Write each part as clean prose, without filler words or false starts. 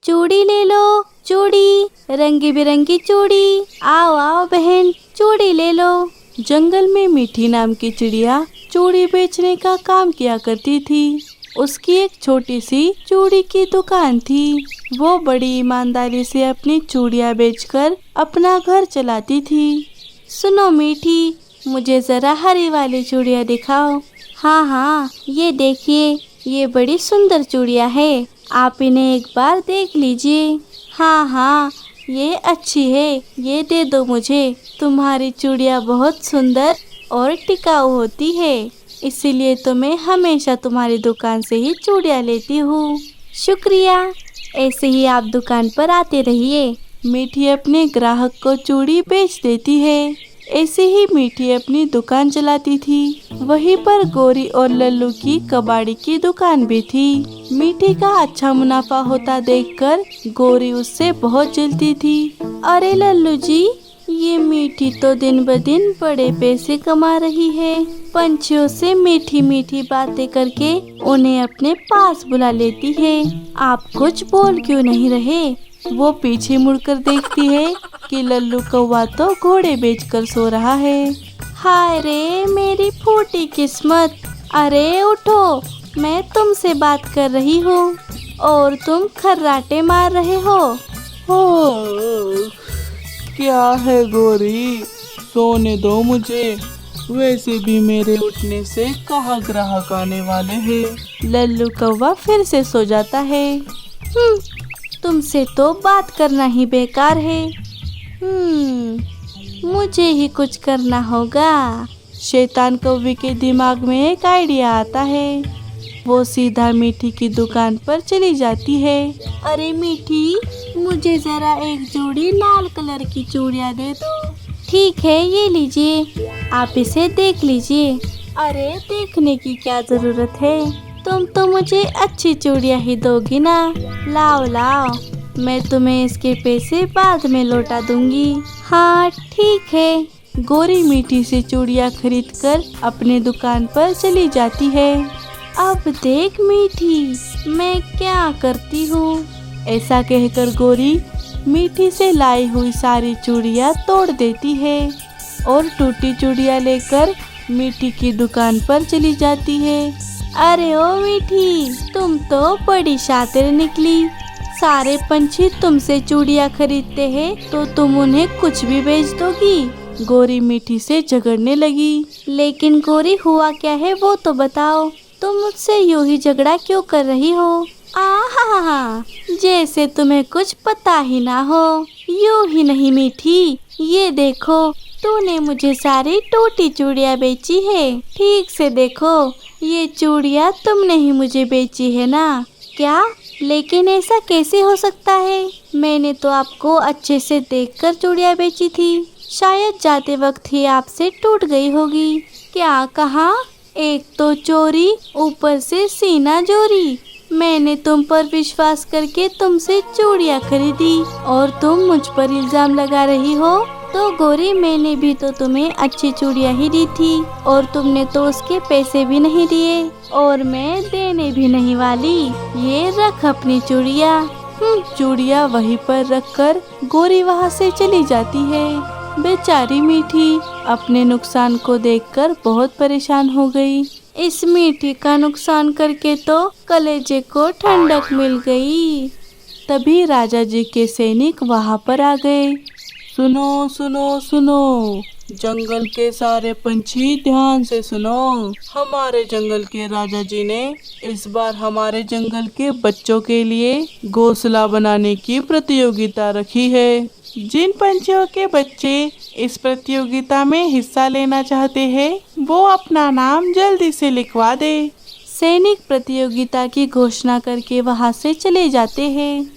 चूड़ी ले लो, चूड़ी, रंगी बिरंगी चूड़ी, आओ आओ बहन, चूड़ी ले लो। जंगल में मीठी नाम की चिड़िया चूड़ी बेचने का काम किया करती थी। उसकी एक छोटी सी चूड़ी की दुकान थी। वो बड़ी ईमानदारी से अपनी चूड़ियाँ बेचकर अपना घर चलाती थी। सुनो मीठी, मुझे जरा हरी वाली चूड़ियाँ दिखाओ। हाँ हाँ, ये देखिए, ये बड़ी सुंदर चूड़ियाँ है, आप इन्हें एक बार देख लीजिए। हाँ हाँ, ये अच्छी है, ये दे दो मुझे। तुम्हारी चूड़ियाँ बहुत सुंदर और टिकाऊ होती है, इसीलिए तो मैं हमेशा तुम्हारी दुकान से ही चूड़ियाँ लेती हूँ। शुक्रिया, ऐसे ही आप दुकान पर आते रहिए। मीठी अपने ग्राहक को चूड़ी बेच देती है। ऐसे ही मीठी अपनी दुकान चलाती थी। वहीं पर गोरी और लल्लू की कबाड़ी की दुकान भी थी। मीठी का अच्छा मुनाफा होता देखकर गोरी उससे बहुत जलती थी। अरे लल्लू जी, ये मीठी तो दिन ब दिन बड़े पैसे कमा रही है। पंछियों से मीठी मीठी बातें करके उन्हें अपने पास बुला लेती है। आप कुछ बोल क्यों नहीं रहे? वो पीछे मुड़कर देखती है कि लल्लू कौवा तो घोड़े बेचकर सो रहा है। हाय रे मेरी फूटी किस्मत! अरे उठो, मैं तुमसे बात कर रही हूँ और तुम खर्राटे मार रहे हो। क्या है गोरी, सोने दो मुझे, वैसे भी मेरे उठने से कहाँ ग्राहक आने वाले हैं। लल्लू कौवा फिर से सो जाता है। तुमसे तो बात करना ही बेकार है। मुझे ही कुछ करना होगा। शैतान कौवे के दिमाग में एक आइडिया आता है। वो सीधा मीठी की दुकान पर चली जाती है। अरे मीठी, मुझे जरा एक जोड़ी लाल कलर की चूड़ियाँ दे दो। ठीक है, ये लीजिए, आप इसे देख लीजिए। अरे देखने की क्या जरूरत है, तुम तो मुझे अच्छी चूड़ियाँ ही दोगी ना। लाओ लाओ, मैं तुम्हें इसके पैसे बाद में लौटा दूंगी। हाँ ठीक है। गोरी मीठी से चूड़ियाँ खरीदकर अपने दुकान पर चली जाती है। अब देख मीठी, मैं क्या करती हूँ। ऐसा कहकर गोरी मीठी से लाई हुई सारी चूड़ियाँ तोड़ देती है और टूटी चूड़ियाँ लेकर मीठी की दुकान पर चली जाती है। अरे ओ मीठी, तुम तो बड़ी शातिर निकली। सारे पंछी तुमसे चूड़ियाँ खरीदते हैं तो तुम उन्हें कुछ भी बेच दोगी। गोरी मीठी से झगड़ने लगी। लेकिन गोरी, हुआ क्या है वो तो बताओ। तुम मुझसे यूं ही झगड़ा क्यों कर रही हो? आहा, जैसे तुम्हें कुछ पता ही ना हो। यूं ही नहीं मीठी, ये देखो, तूने मुझे सारी टूटी चूड़ियाँ बेची है। ठीक से देखो, ये चूड़ियाँ तुमने ही मुझे बेची है ना? क्या? लेकिन ऐसा कैसे हो सकता है? मैंने तो आपको अच्छे से देखकर चूड़ियाँ बेची थी। शायद जाते वक्त ही आपसे टूट गई होगी। क्या कहा? एक तो चोरी, ऊपर से सीना जोरी। मैंने तुम पर विश्वास करके तुमसे चूड़ियाँ खरीदी और तुम मुझ पर इल्जाम लगा रही हो। तो गोरी, मैंने भी तो तुम्हें अच्छी चूड़ियाँ ही दी थी और तुमने तो उसके पैसे भी नहीं दिए और मैं देने भी नहीं वाली। ये रख अपनी चूड़ियाँ। चूड़ियाँ वहीं पर रखकर गोरी वहाँ से चली जाती है। बेचारी मीठी अपने नुकसान को देखकर बहुत परेशान हो गई। इस मीठी का नुकसान करके तो कलेजे को ठंडक मिल गई। तभी राजा जी के सैनिक वहाँ पर आ गए। सुनो सुनो सुनो, जंगल के सारे पंछी ध्यान से सुनो। हमारे जंगल के राजा जी ने इस बार हमारे जंगल के बच्चों के लिए घोंसला बनाने की प्रतियोगिता रखी है। जिन पंछियों के बच्चे इस प्रतियोगिता में हिस्सा लेना चाहते हैं, वो अपना नाम जल्दी से लिखवा दे। सैनिक प्रतियोगिता की घोषणा करके वहाँ से चले जाते हैं।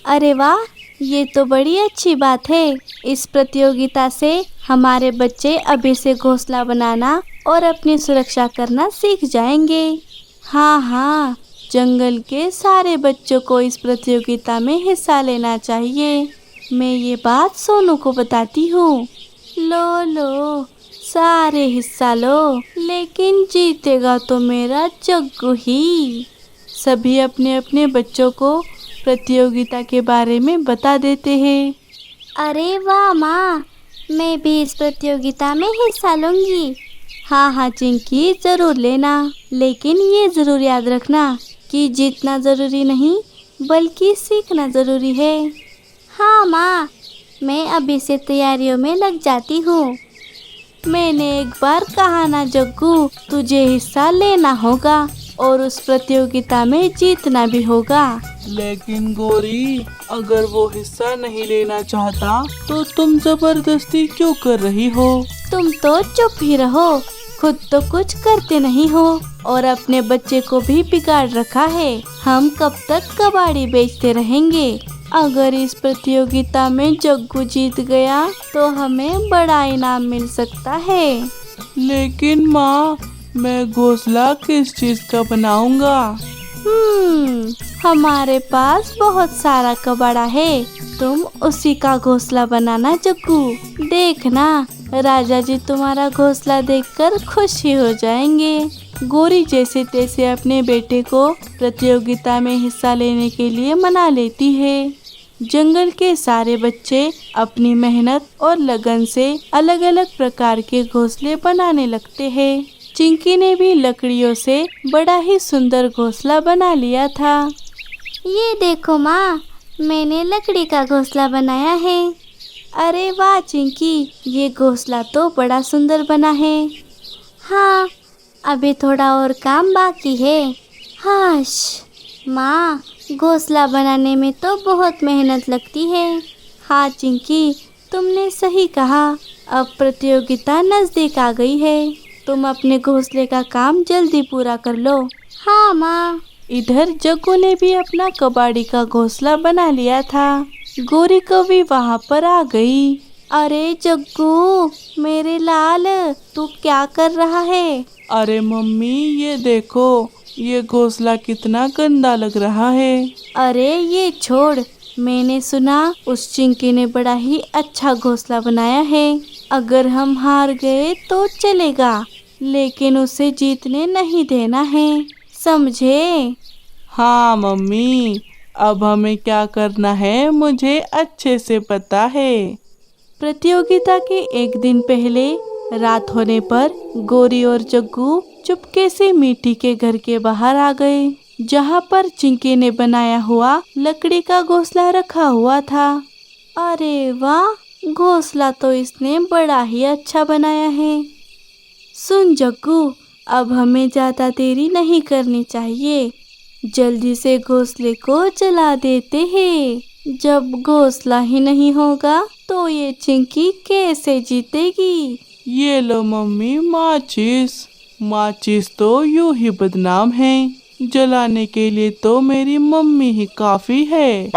अरे वाह, ये तो बड़ी अच्छी बात है। इस प्रतियोगिता से हमारे बच्चे अभी से घोंसला बनाना और अपनी सुरक्षा करना सीख जाएंगे। हाँ हाँ, जंगल के सारे बच्चों को इस प्रतियोगिता में हिस्सा लेना चाहिए। मैं ये बात सोनू को बताती हूँ। लो लो, सारे हिस्सा लो, लेकिन जीतेगा तो मेरा जग्गू ही। सभी अपने अपने बच्चों को प्रतियोगिता के बारे में बता देते हैं। अरे वाह माँ, मैं भी इस प्रतियोगिता में हिस्सा लूंगी। हाँ हाँ चिंकी, जरूर लेना, लेकिन ये जरूर याद रखना कि जीतना जरूरी नहीं बल्कि सीखना जरूरी है। हाँ माँ, मैं अभी से तैयारियों में लग जाती हूँ। मैंने एक बार कहा ना जग्गू, तुझे हिस्सा लेना होगा और उस प्रतियोगिता में जीतना भी होगा। लेकिन गौरी, अगर वो हिस्सा नहीं लेना चाहता तो तुम जबरदस्ती क्यों कर रही हो? तुम तो चुप ही रहो, खुद तो कुछ करते नहीं हो और अपने बच्चे को भी बिगाड़ रखा है। हम कब तक कबाड़ी बेचते रहेंगे? अगर इस प्रतियोगिता में जग्गू जीत गया तो हमें बड़ा इनाम मिल सकता है। लेकिन माँ, मैं घोंसला किस चीज का बनाऊंगा? हमारे पास बहुत सारा कबाड़ा है, तुम उसी का घोंसला बनाना जग्गू। देखना, राजा जी तुम्हारा घोंसला देखकर खुश ही हो जाएंगे। गौरी जैसे तैसे अपने बेटे को प्रतियोगिता में हिस्सा लेने के लिए मना लेती है। जंगल के सारे बच्चे अपनी मेहनत और लगन से अलग अलग प्रकार के घोंसले बनाने लगते हैं। चिंकी ने भी लकड़ियों से बड़ा ही सुंदर घोंसला बना लिया था। ये देखो माँ, मैंने लकड़ी का घोंसला बनाया है। अरे वाह चिंकी, ये घोंसला तो बड़ा सुंदर बना है। हाँ, अभी थोड़ा और काम बाकी है। हाश माँ, घोंसला बनाने में तो बहुत मेहनत लगती है। हाँ चिंकी, तुमने सही कहा। अब प्रतियोगिता नजदीक आ गई है, तुम अपने घोंसले का काम जल्दी पूरा कर लो। हाँ माँ। इधर जग्गू ने भी अपना कबाड़ी का घोंसला बना लिया था। गौरी कभी वहाँ पर आ गई। अरे जग्गू, मेरे लाल, तू क्या कर रहा है? अरे मम्मी, ये देखो, ये घोंसला कितना गंदा लग रहा है। अरे ये छोड़, मैंने सुना उस चिंकी ने बड़ा ही अच्छा घोंसला बनाया है। अगर हम हार गए तो चलेगा, लेकिन उसे जीतने नहीं देना है, समझे? हाँ मम्मी, अब हमें क्या करना है मुझे अच्छे से पता है। प्रतियोगिता के एक दिन पहले रात होने पर गौरी और जग्गू चुपके से मीठी के घर के बाहर आ गए, जहाँ पर चिंकी ने बनाया हुआ लकड़ी का घोंसला रखा हुआ था। अरे वाह, घोंसला तो इसने बड़ा ही अच्छा बनाया है। सुन जग्गू, अब हमें ज्यादा देरी नहीं करनी चाहिए, जल्दी से घोंसले को जला देते हैं। जब घोंसला ही नहीं होगा तो ये चिंकी कैसे जीतेगी? ये लो मम्मी, माचिस। माचिस तो यूं ही बदनाम है, जलाने के लिए तो मेरी मम्मी ही काफी है।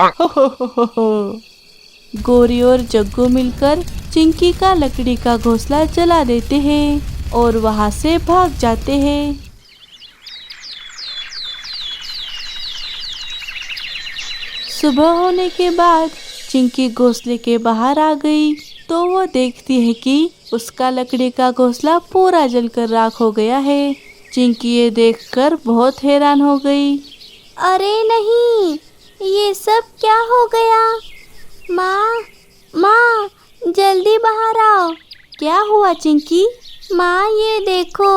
गौरी और जग्गू मिलकर चिंकी का लकड़ी का घोंसला जला देते हैं और वहां से भाग जाते हैं। सुबह होने के बाद चिंकी घोंसले के बाहर आ गई तो वो देखती है कि उसका लकड़ी का घोंसला पूरा जलकर राख हो गया है। चिंकी ये देखकर बहुत हैरान हो गई। अरे नहीं, ये सब क्या हो गया? माँ, माँ, जल्दी बाहर आओ। क्या हुआ चिंकी? माँ ये देखो,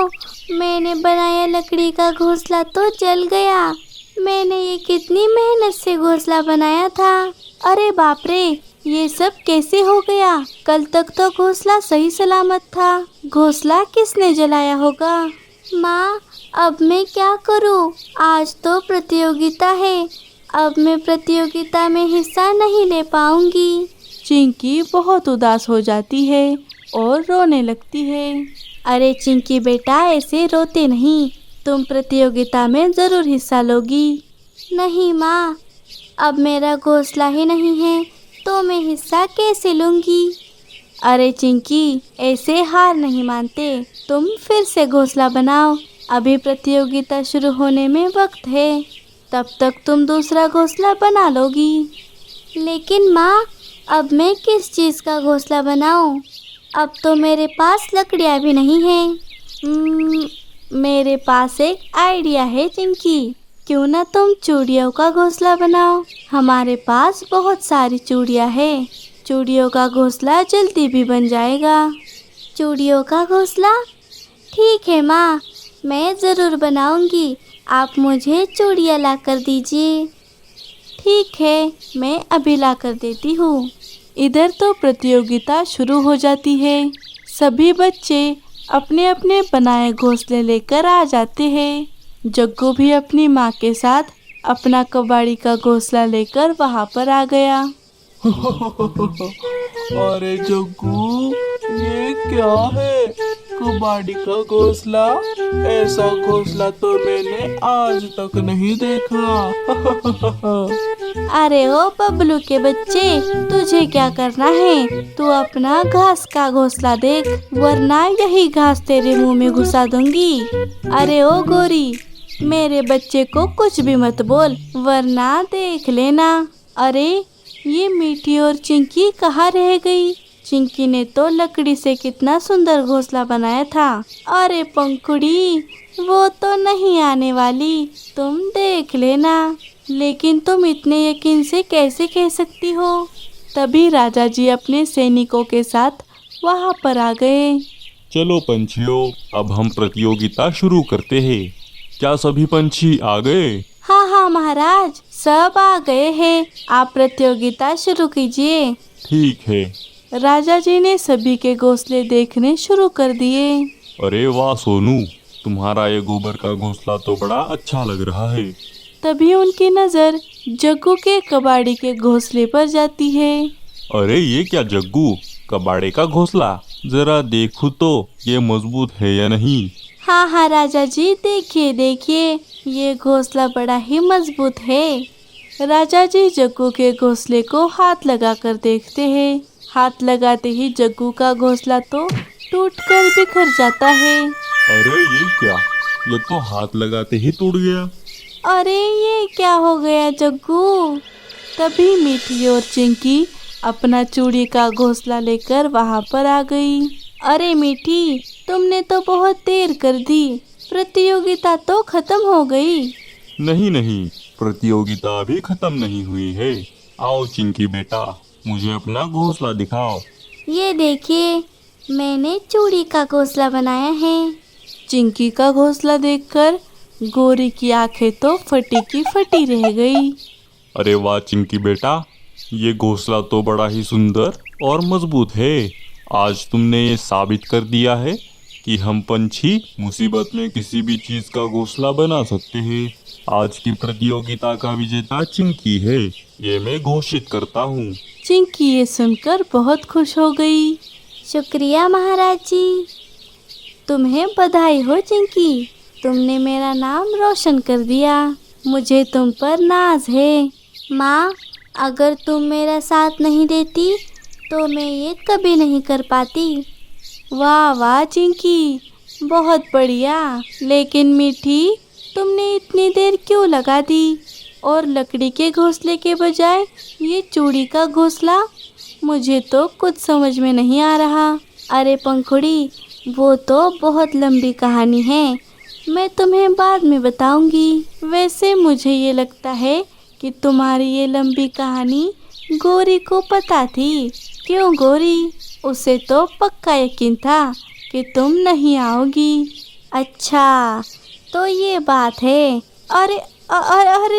मैंने बनाया लकड़ी का घोंसला तो जल गया। मैंने ये कितनी मेहनत से घोंसला बनाया था। अरे बाप रे, ये सब कैसे हो गया? कल तक तो घोंसला सही सलामत था। घोंसला किसने जलाया होगा? माँ, अब मैं क्या करूँ? आज तो प्रतियोगिता है, अब मैं प्रतियोगिता में हिस्सा नहीं ले पाऊंगी। चिंकी बहुत उदास हो जाती है और रोने लगती है। अरे चिंकी बेटा, ऐसे रोते नहीं, तुम प्रतियोगिता में जरूर हिस्सा लोगी। नहीं माँ, अब मेरा घोंसला ही नहीं है तो मैं हिस्सा कैसे लूँगी? अरे चिंकी, ऐसे हार नहीं मानते, तुम फिर से घोंसला बनाओ। अभी प्रतियोगिता शुरू होने में वक्त है, तब तक तुम दूसरा घोंसला बना लोगी। लेकिन माँ, अब मैं किस चीज़ का घोंसला बनाऊँ? अब तो मेरे पास लकड़ियाँ भी नहीं हैं। मेरे पास एक आइडिया है चिंकी। क्यों ना तुम चूड़ियों का घोंसला बनाओ। हमारे पास बहुत सारी चूड़ियाँ है। चूड़ियों का घोंसला जल्दी भी बन जाएगा। चूड़ियों का घोंसला? ठीक है माँ, मैं ज़रूर बनाऊंगी। आप मुझे चूड़ियाँ ला कर दीजिए। ठीक है, मैं अभी ला कर देती हूँ। इधर तो प्रतियोगिता शुरू हो जाती है। सभी बच्चे अपने अपने बनाए घोंसले लेकर आ जाते हैं। जग्गू भी अपनी माँ के साथ अपना कबाड़ी का घोंसला लेकर वहाँ पर आ गया। अरे जग्गू, ये क्या है? कबाड़ी का घोंसला? ऐसा घोंसला तो मैंने आज तक नहीं देखा। अरे ओ बबलू के बच्चे, तुझे क्या करना है? तू अपना घास का घोंसला देख, वरना यही घास तेरे मुंह में घुसा दूंगी। अरे ओ गोरी, मेरे बच्चे को कुछ भी मत बोल, वरना देख लेना। अरे ये मीठी और चिंकी कहाँ रह गई? चिंकी ने तो लकड़ी से कितना सुंदर घोंसला बनाया था। अरे पंखुड़ी, वो तो नहीं आने वाली, तुम देख लेना। लेकिन तुम इतने यकीन से कैसे कह सकती हो? तभी राजा जी अपने सैनिकों के साथ वहाँ पर आ गए। चलो पंछियों, अब हम प्रतियोगिता शुरू करते हैं। क्या सभी पंछी आ गए? हाँ हाँ महाराज, सब आ गए हैं। आप प्रतियोगिता शुरू कीजिए। ठीक है। राजा जी ने सभी के घोंसले देखने शुरू कर दिए। अरे वाह सोनू, तुम्हारा ये गोबर का घोंसला तो बड़ा अच्छा लग रहा है। तभी उनकी नज़र जग्गू के कबाड़ी के घोंसले पर जाती है। अरे ये क्या जग्गू, कबाड़े का घोंसला? जरा देखूं तो ये मजबूत है या नहीं। हाँ हाँ राजा जी, देखिए देखिए, ये घोंसला बड़ा ही मजबूत है। राजा जी जग्गू के घोंसले को हाथ लगाकर देखते हैं। हाथ लगाते ही जग्गू का घोंसला तो टूटकर बिखर जाता है। अरे ये क्या, ये तो हाथ लगाते ही टूट गया। अरे ये क्या हो गया जग्गू? तभी मीठी और चिंकी अपना चूड़ी का घोंसला लेकर वहाँ पर आ गई। अरे मीठी, तुमने तो बहुत देर कर दी। प्रतियोगिता तो खत्म हो गई। नहीं नहीं, प्रतियोगिता अभी खत्म नहीं हुई है। आओ चिंकी बेटा, मुझे अपना घोंसला दिखाओ। ये देखिए, मैंने चूड़ी का घोंसला बनाया है। चिंकी का घोंसला देखकर गोरी की आंखें तो फटी की फटी रह गई। अरे वाह चिंकी बेटा, ये घोंसला तो बड़ा ही सुंदर और मजबूत है। आज तुमने ये साबित कर दिया है कि हम पंछी मुसीबत में किसी भी चीज का घोंसला बना सकते हैं। आज की प्रतियोगिता का विजेता चिंकी है, ये मैं घोषित करता हूँ। चिंकी ये सुनकर बहुत खुश हो गई। शुक्रिया महाराज जी। तुम्हें बधाई हो चिंकी, तुमने मेरा नाम रोशन कर दिया। मुझे तुम पर नाज है। माँ, अगर तुम मेरा साथ नहीं देती तो मैं ये कभी नहीं कर पाती। वाह वाह चिंकी, बहुत बढ़िया। लेकिन मीठी, तुमने इतनी देर क्यों लगा दी? और लकड़ी के घोंसले के बजाय ये चूड़ी का घोंसला? मुझे तो कुछ समझ में नहीं आ रहा। अरे पंखुड़ी, वो तो बहुत लंबी कहानी है, मैं तुम्हें बाद में बताऊंगी। वैसे मुझे ये लगता है कि तुम्हारी ये लंबी कहानी गोरी को पता थी। क्यों गोरी? उसे तो पक्का यकीन था कि तुम नहीं आओगी। अच्छा, तो ये बात है। अरे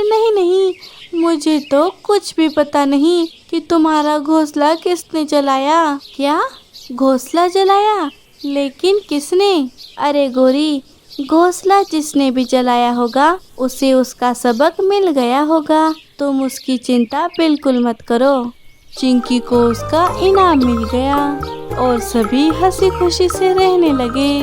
नहीं नहीं, मुझे तो कुछ भी पता नहीं कि तुम्हारा घोंसला किसने जलाया। क्या? घोंसला जलाया? लेकिन किसने? अरे गोरी, घोंसला जिसने भी जलाया होगा उसे उसका सबक मिल गया होगा। तुम उसकी चिंता बिल्कुल मत करो। चिंकी को उसका इनाम मिल गया और सभी हंसी खुशी से रहने लगे।